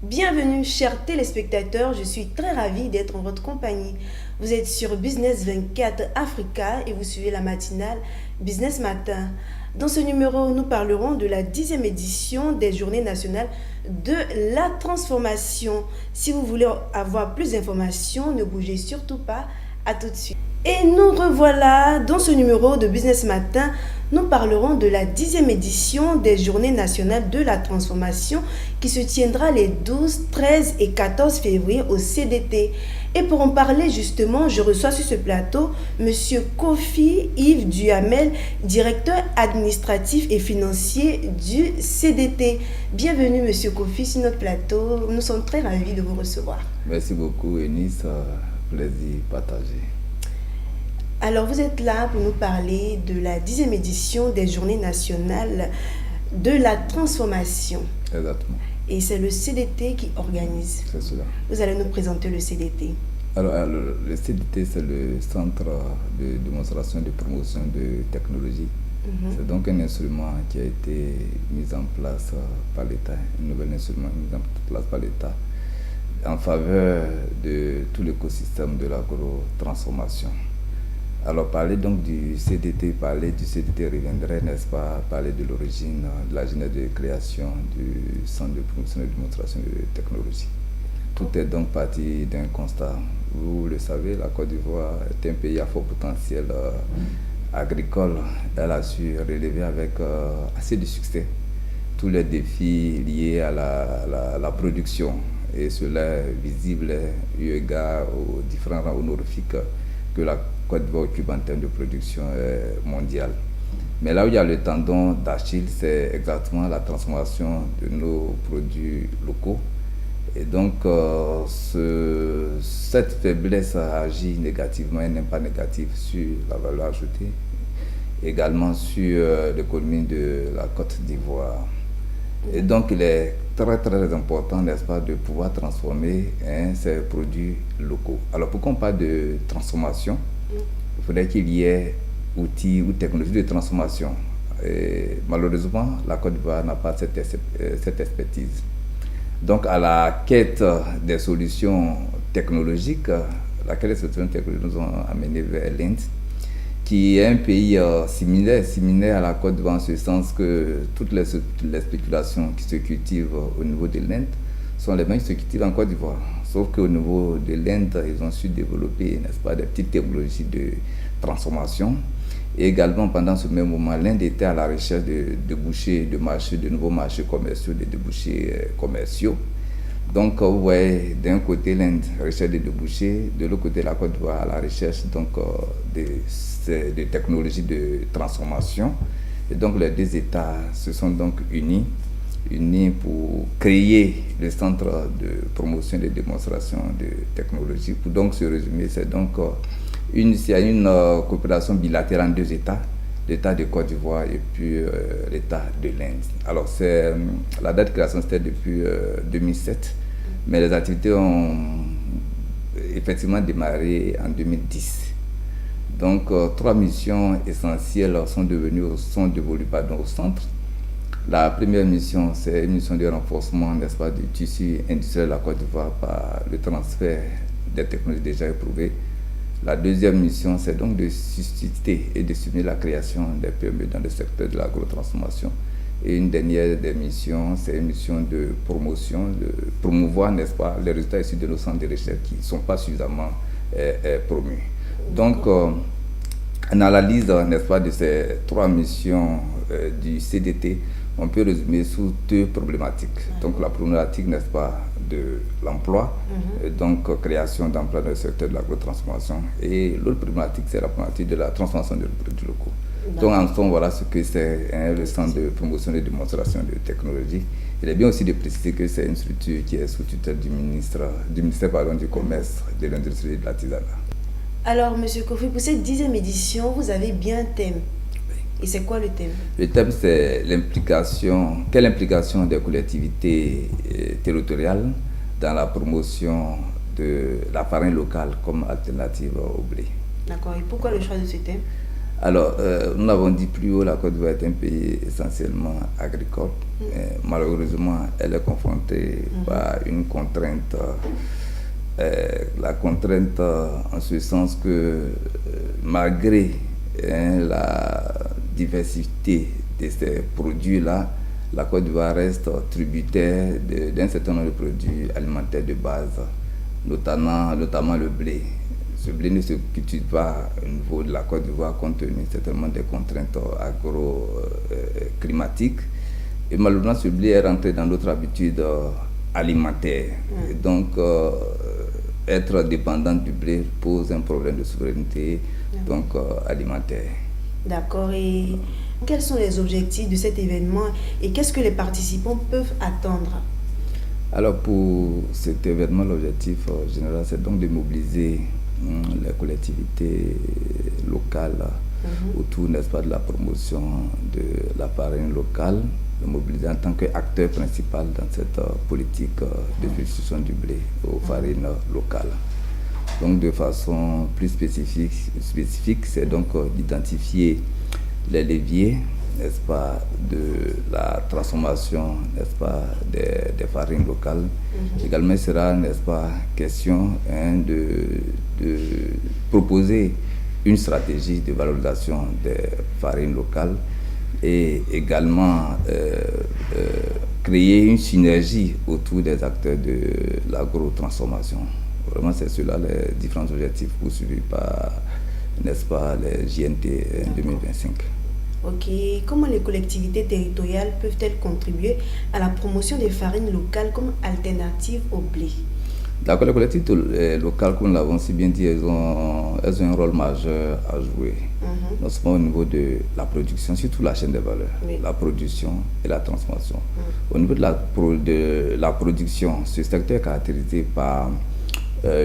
Bienvenue, chers téléspectateurs, je suis très ravie d'être en votre compagnie. Vous êtes sur Business 24 Africa et vous suivez la matinale Business Matin. Dans ce numéro, nous parlerons de la 10e édition des Journées nationales de la transformation. Si vous voulez avoir plus d'informations, ne bougez surtout pas. À tout de suite. Et nous revoilà dans ce numéro de Business Matin. Nous parlerons de la 10e édition des Journées nationales de la transformation qui se tiendra les 12, 13 et 14 février au CDT. Et pour en parler justement, je reçois sur ce plateau M. Kofi Yves Duhamel, directeur administratif et financier du CDT. Bienvenue M. Kofi sur notre plateau. Nous sommes très ravis de vous recevoir. Merci beaucoup Eunice, plaisir partagé. Alors, vous êtes là pour nous parler de la 10e édition des Journées nationales de la transformation. Exactement. Et c'est le CDT qui organise. C'est cela. Vous allez nous présenter le CDT. Alors le CDT, c'est le Centre de démonstration et de promotion de technologie. C'est donc un instrument qui a été mis en place par l'État, un nouvel instrument mis en place par l'État en faveur de tout l'écosystème de l'agro-transformation. Alors parler donc du CDT reviendrait, n'est-ce pas, parler de l'origine, de la genèse de création du Centre de promotion et de démonstration de technologie. Tout est donc parti d'un constat. Vous le savez, la Côte d'Ivoire est un pays à fort potentiel agricole. Elle a su relever avec assez de succès tous les défis liés à la production. Et cela est visible eu égard aux différents rangs honorifiques que la Côte d'Ivoire occupe en termes de production mondiale. Mais là où il y a le tendon d'Achille, c'est exactement la transformation de nos produits locaux. Et donc, cette faiblesse agit négativement, un impact négatif sur la valeur ajoutée, également sur l'économie de la Côte d'Ivoire. Et donc, il est très très important, n'est-ce pas, de pouvoir transformer ces produits locaux. Alors, pourquoi on parle de transformation? Il faudrait qu'il y ait outils ou technologies de transformation. Et malheureusement, la Côte d'Ivoire n'a pas cette expertise. Donc, à la quête des solutions technologiques, laquelle ces solutions technologiques nous ont amené vers l'Inde, qui est un pays similaire à la Côte d'Ivoire en ce sens que toutes les spéculations qui se cultivent au niveau de l'Inde sont les mêmes qui se cultivent en Côte d'Ivoire. Sauf qu'au niveau de l'Inde, ils ont su développer, n'est-ce pas, des petites technologies de transformation. Et également, pendant ce même moment, l'Inde était à la recherche de débouchés de marchés, de nouveaux marchés commerciaux, de débouchés commerciaux. Donc, vous voyez, d'un côté, l'Inde recherche des débouchés, de l'autre côté, la Côte d'Ivoire à la recherche donc, de technologies de transformation. Et donc, les deux États se sont donc unis pour créer le centre de promotion et de démonstration de technologie. Pour donc se résumer, c'est donc une coopération bilatérale en deux États, l'État de Côte d'Ivoire et puis l'État de l'Inde. Alors, la date de création, c'était depuis 2007, mais les activités ont effectivement démarré en 2010. Donc, trois missions essentielles sont dévolues au centre. La première mission, c'est une mission de renforcement, n'est-ce pas, du tissu industriel de la Côte d'Ivoire par le transfert des technologies déjà éprouvées. La deuxième mission, c'est donc de susciter et de stimuler la création des PME dans le secteur de l'agrotransformation. Et une dernière des missions, c'est une mission de promotion, de promouvoir, n'est-ce pas, les résultats issus de nos centres de recherche qui ne sont pas suffisamment promus. Donc, en analyse, n'est-ce pas, de ces trois missions du CDT, on peut résumer sous deux problématiques. Donc, la problématique, n'est-ce pas, de l'emploi, donc création d'emplois dans le secteur de l'agrotransformation. Et l'autre problématique, c'est la problématique de la transformation des produits locaux. Donc, en somme, voilà ce que c'est le centre de promotion et de démonstration de technologie. Il est bien aussi de préciser que c'est une structure qui est sous tutelle du ministère du Commerce, de l'Industrie et de l'Artisanat. Alors, M. Kofi, pour cette 10e édition, vous avez bien un thème. Et c'est quoi le thème? Le thème, c'est quelle implication des collectivités territoriales dans la promotion de la farine locale comme alternative au blé. D'accord. Et pourquoi le choix de ce thème? Alors, nous l'avons dit plus haut, la Côte d'Ivoire est un pays essentiellement agricole. Malheureusement, elle est confrontée par une contrainte. La contrainte en ce sens que malgré la diversité de ces produits-là, la Côte d'Ivoire reste tributaire d'un certain nombre de produits alimentaires de base, notamment le blé. Ce blé ne se cultive pas au niveau de la Côte d'Ivoire compte tenu certainement des contraintes agro-climatiques. Et malheureusement, ce blé est rentré dans d'autres habitudes alimentaires. Et donc, être dépendant du blé pose un problème de souveraineté alimentaire. D'accord. Et quels sont les objectifs de cet événement et qu'est-ce que les participants peuvent attendre? Alors pour cet événement, l'objectif général, c'est donc de mobiliser les collectivités locales autour, n'est-ce pas, de la promotion de la farine locale, de mobiliser en tant qu'acteur principal dans cette politique de substitution du blé aux farines locales. Donc de façon plus spécifique, c'est donc d'identifier les leviers, n'est-ce pas, de la transformation, n'est-ce pas, des farines locales. Également, il sera, n'est-ce pas, question de proposer une stratégie de valorisation des farines locales et également créer une synergie autour des acteurs de l'agro-transformation. Vraiment, c'est cela les différents objectifs poursuivis par, n'est-ce pas, les JNT 2025. Ok. Comment les collectivités territoriales peuvent-elles contribuer à la promotion des farines locales comme alternative au blé? D'accord, les collectivités locales, comme nous l'avons si bien dit, elles ont un rôle majeur à jouer, non seulement au niveau de la production, surtout la chaîne des valeurs, la production et la transformation. Au niveau de la production, ce secteur est caractérisé par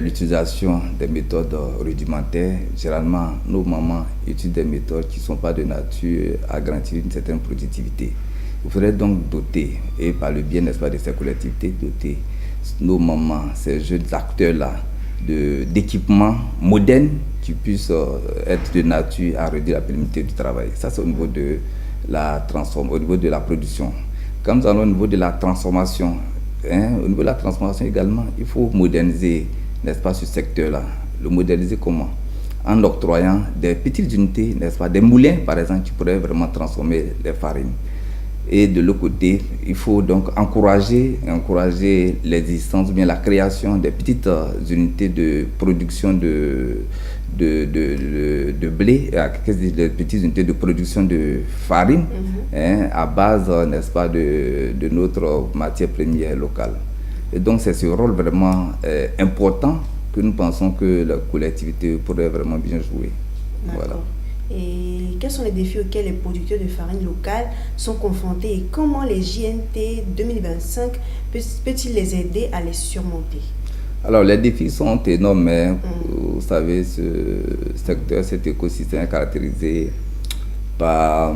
l'utilisation des méthodes rudimentaires. Généralement, nos mamans utilisent des méthodes qui ne sont pas de nature à garantir une certaine productivité. Il faudrait donc doter, et par le bien, n'est-ce pas, de ces collectivités, doter nos mamans, ces jeunes acteurs-là, d'équipements modernes qui puissent être de nature à réduire la pénibilité du travail. Ça, c'est au niveau de la transformation, au niveau de la production. Quand nous allons au niveau de la transformation, au niveau de la transformation également, il faut moderniser, n'est-ce pas, ce secteur-là. Le moderniser comment? En octroyant des petites unités, n'est-ce pas, des moulins, par exemple, qui pourraient vraiment transformer les farines. Et de l'autre côté, il faut donc encourager l'existence ou bien la création des petites unités de production de blé, des petites unités de production de farine, à base, n'est-ce pas, de notre matière première locale. Et donc c'est ce rôle vraiment important que nous pensons que la collectivité pourrait vraiment bien jouer. Voilà. Et quels sont les défis auxquels les producteurs de farine locale sont confrontés et comment les JNT 2025 peut-il les aider à les surmonter? Alors les défis sont énormes, mais vous savez, ce secteur, cet écosystème est caractérisé par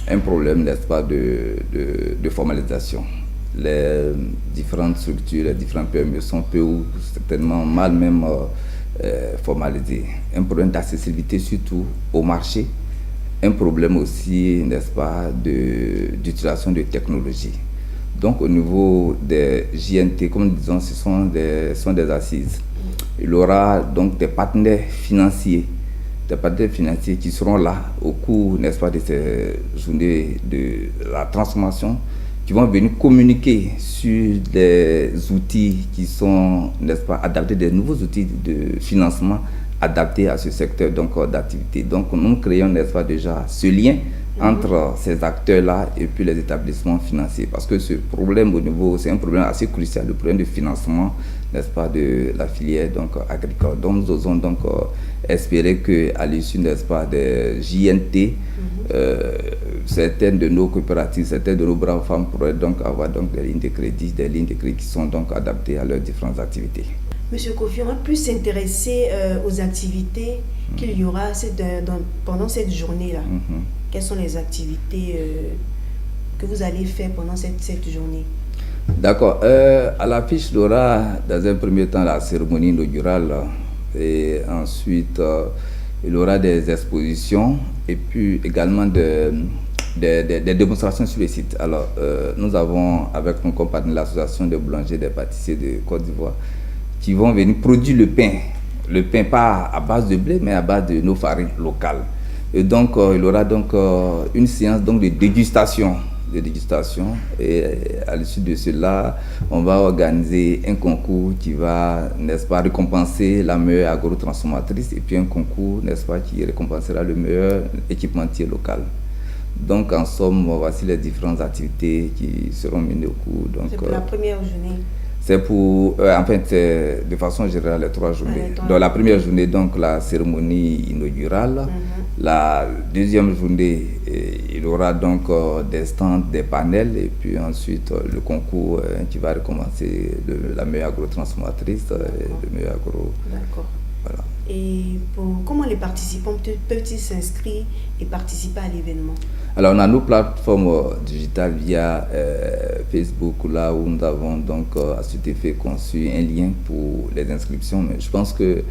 un problème, n'est-ce pas, de formalisation. Les différentes structures, les différents PME sont peu ou certainement mal même formalisés. Un problème d'accessibilité surtout au marché, un problème aussi, n'est-ce pas, d'utilisation de technologies. Donc au niveau des JNT, comme nous disons, ce sont des assises. Il y aura donc des partenaires financiers qui seront là au cours, n'est-ce pas, de ces journées de la transformation, qui vont venir communiquer sur des outils qui sont, n'est-ce pas, adaptés, des nouveaux outils de financement adaptés à ce secteur d'activité. Donc nous créons, n'est-ce pas, déjà ce lien entre ces acteurs-là et puis les établissements financiers. Parce que ce problème au niveau, c'est un problème assez crucial, le problème de financement, n'est-ce pas, de la filière agricole. Donc nous osons donc espérer qu'à l'issue, n'est-ce pas, des JNT, certaines de nos coopératives, certaines de nos braves femmes pourraient donc avoir donc des lignes de crédit qui sont donc adaptées à leurs différentes activités. Monsieur Kofi, on va plus s'intéresser aux activités qu'il y aura pendant cette journée-là. Quelles sont les activités que vous allez faire pendant cette journée? D'accord. À l'affiche, il y aura dans un premier temps la cérémonie inaugurale et ensuite il y aura des expositions et puis également des démonstrations sur le site. Alors, nous avons avec nos compagnies l'association des boulangers et des pâtissiers de Côte d'Ivoire qui vont venir produire le pain. Le pain pas à base de blé, mais à base de nos farines locales. Et donc, il y aura donc une séance donc, de dégustation. Et à l'issue de cela, on va organiser un concours qui va, n'est-ce pas, récompenser la meilleure agro-transformatrice et puis un concours, n'est-ce pas, qui récompensera le meilleur équipementier local. Donc, en somme, voici les différentes activités qui seront menées au cours. C'est pour la première journée. C'est pour, en fait, c'est de façon générale les 3 journées. Donc, la première journée, donc, la cérémonie inaugurale. La deuxième journée, il y aura donc des stands, des panels, et puis ensuite le concours qui va recommencer la meilleure agro-transformatrice, le meilleur agro. D'accord. Voilà. Et comment les participants peuvent-ils s'inscrire et participer à l'événement? Alors, on a nos plateformes digitales via Facebook, là où nous avons donc à cet effet conçu un lien pour les inscriptions. Mais je pense que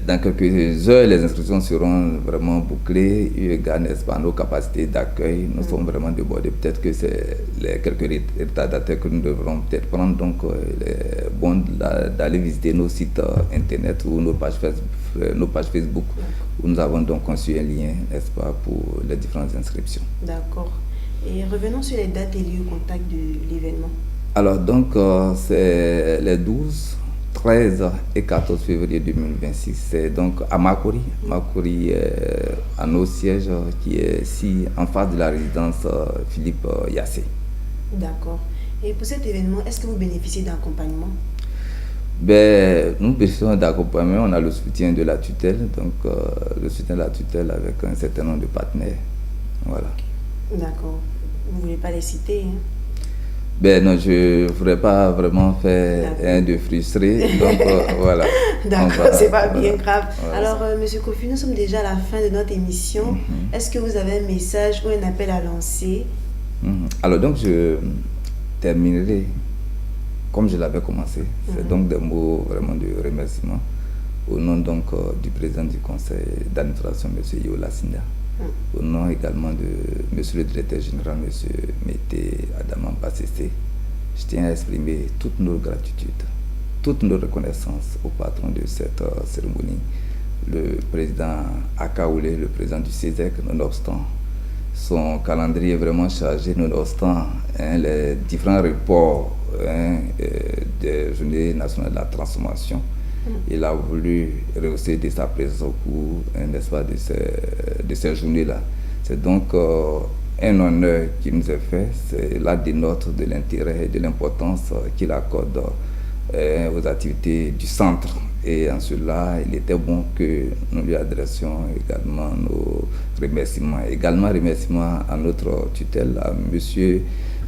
dans quelques heures, les inscriptions seront vraiment bouclées. Eu égard, n'est-ce pas, nos capacités d'accueil, nous sommes vraiment débordés. Peut-être que c'est les quelques retardataires que nous devrons peut-être prendre. Donc, il est bon d'aller visiter nos sites internet ou nos pages Facebook, où nous avons donc conçu un lien, n'est-ce pas, pour les différentes inscriptions. D'accord. Et revenons sur les dates et lieux contact de l'événement. Alors, donc, c'est les 12, 13 et 14 février 2026. C'est donc à Makori. Makori, à nos sièges, qui est ici, en face de la résidence Philippe Yassé. D'accord. Et pour cet événement, est-ce que vous bénéficiez d'accompagnement? Nous bénéficions d'accompagnement. On a le soutien de la tutelle, donc le soutien de la tutelle avec un certain nombre de partenaires. Voilà. D'accord. Vous ne voulez pas les citer, hein? Non, je ne voudrais pas vraiment faire de frustré. Donc, voilà. D'accord, c'est pas bien grave. Voilà. Alors, Monsieur Kofi, nous sommes déjà à la fin de notre émission. Est-ce que vous avez un message ou un appel à lancer? Alors, donc, je terminerai comme je l'avais commencé. C'est donc des mots vraiment de remerciement au nom donc du président du conseil d'administration, M. Yola Sinda. Au nom également de monsieur le directeur général, monsieur Mété Adaman Bassessé, je tiens à exprimer toute nos gratitudes, toute nos reconnaissances au patron de cette cérémonie, le président Akaoulé, le président du CESEC, nonobstant son calendrier est vraiment chargé, nonobstant les différents reports des journées nationales de la transformation. Il a voulu rehausser de sa présence au cours, n'est-ce pas, de ces journées-là. C'est donc un honneur qui nous est fait. C'est la dénote de l'intérêt et de l'importance qu'il accorde aux activités du centre. Et en cela, il était bon que nous lui adressions également nos remerciements. Également remerciements à notre tutelle, à monsieur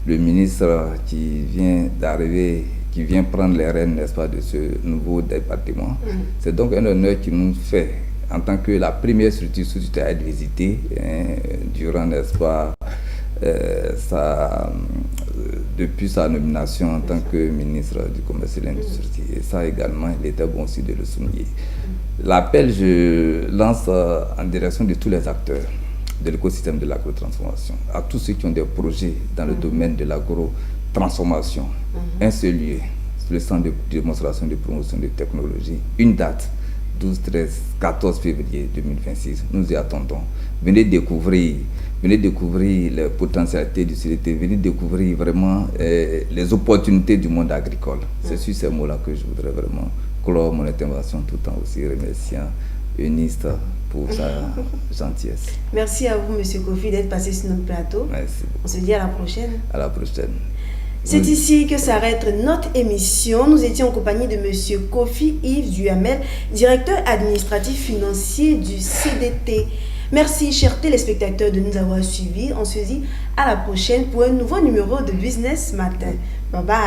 le ministre qui vient d'arriver, qui vient prendre les rênes, n'est-ce pas, de ce nouveau département. C'est donc un honneur qui nous fait, en tant que la première structure sous-tutelle à être visitée, durant, n'est-ce pas, depuis sa nomination en tant que ministre du Commerce et de l'Industrie. Et ça également, il était bon aussi de le souligner. L'appel, je lance en direction de tous les acteurs de l'écosystème de l'agro-transformation, à tous ceux qui ont des projets dans le domaine de l'agro-transformation. Un seul lieu, le centre de démonstration de promotion de technologie, une date, 12, 13, 14 février 2026. Nous y attendons. Venez découvrir les potentialités du CDT, venez découvrir vraiment les opportunités du monde agricole. C'est sur ces mots-là que je voudrais vraiment clore mon intervention, tout en aussi remerciant Eunice pour sa gentillesse. Merci à vous, Monsieur Kofi, d'être passé sur notre plateau. Merci. On se dit à la prochaine. À la prochaine. C'est ici que s'arrête notre émission. Nous étions en compagnie de Monsieur Kofi Yves Duhamel, directeur administratif financier du CDT. Merci, chers téléspectateurs, de nous avoir suivis. On se dit à la prochaine pour un nouveau numéro de Business Matin. Bye bye.